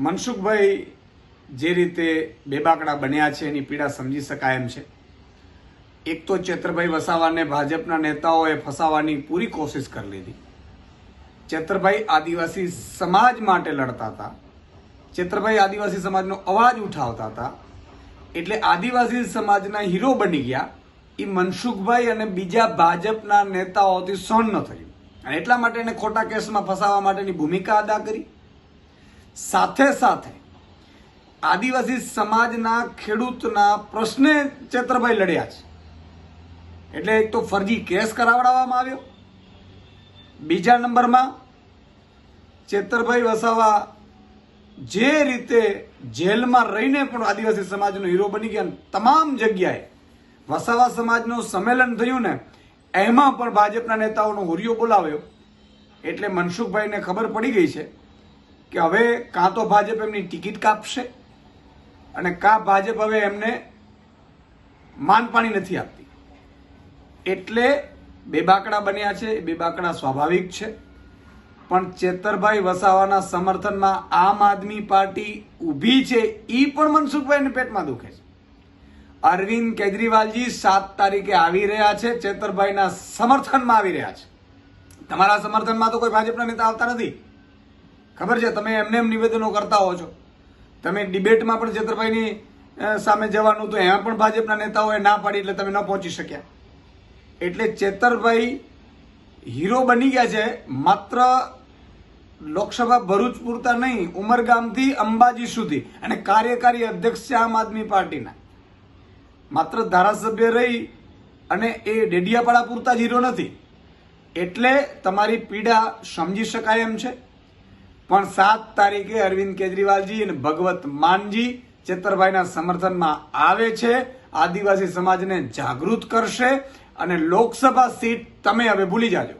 મનસુખભાઈ જે રીતે બેબાકડા બન્યા છે એની પીડા સમજી શકાય એમ છે. એક તો ચેતરભાઈ વસાવાને ભાજપના નેતાઓએ ફસાવવાની પૂરી કોશિશ કરી લીધી. ચેતરભાઈ આદિવાસી સમાજ માટે લડતા હતા. ચેતરભાઈ આદિવાસી સમાજનો અવાજ ઉઠાવતા હતા. એટલે આદિવાસી સમાજના હીરો બની ગયા. એ મનસુખભાઈ અને બીજા ભાજપના નેતાઓથી સહન ન થયું અને એટલા માટે એને ખોટા કેસમાં ફસાવવા માટેની ભૂમિકા અદા કરી. સાથે સાથે આદિવાસી સમાજના ખેડૂતના પ્રશ્ને ચેતરભાઈ લડ્યા છે. એટલે એક તો ફરજી કેસ કરાવડાવવામાં આવ્યો. બીજા નંબરમાં ચેતરભાઈ વસાવા જે રીતે જેલમાં રહીને પણ આદિવાસી સમાજનો હીરો બની ગયા. તમામ જગ્યાએ વસાવા સમાજનું સંમેલન થયું ને એમાં પણ ભાજપના નેતાઓનો હુરિયો બોલાવ્યો. એટલે મનસુખભાઈને ખબર પડી ગઈ છે કે હવે કાં તો ભાજપ એમની ટિકિટ કાપશે અને કાં ભાજપ હવે એમને માનપાણી નથી આપતી. એટલે બેબાકડા બન્યા છે. બેબાકડા સ્વાભાવિક છે. પણ ચેતરભાઈ વસાવાના સમર્થનમાં આમ આદમી પાર્ટી ઊભી છે એ પણ મનસુખભાઈને પેટમાં દુખે છે. અરવિંદ કેજરીવાલજી 7 તારીખે આવી રહ્યા છે. ચેતરભાઈના સમર્થનમાં આવી રહ્યા છે. તમારા સમર્થનમાં તો કોઈ ભાજપના નેતા આવતા નથી. ખબર છે, તમે એમને એમ નિવેદનો કરતા હો છો. તમે ડિબેટમાં પણ ચેતરભાઈની સામે જવાનું તો એમાં પણ ભાજપના નેતાઓએ ના પાડી એટલે તમે ન પહોંચી શક્યા. એટલે ચેતરભાઈ હીરો બની ગયા છે. માત્ર લોકસભા ભરૂચ પૂરતા નહીં, ઉમરગામથી અંબાજી સુધી અને કાર્યકારી અધ્યક્ષ છે આમ આદમી પાર્ટીના. માત્ર ધારાસભ્ય રહી અને એ ડેડિયાપાડા પૂરતા જ હીરો નથી. એટલે તમારી પીડા સમજી શકાય એમ છે. પણ 7 તારીખે અરવિંદ કેજરીવાલજી અને ભગવત માનજી ચેતરભાઈના સમર્થનમાં આવે છે. આદિવાસી સમાજને જાગૃત કરશે અને લોકસભા સીટ તમે હવે ભૂલી જાજો.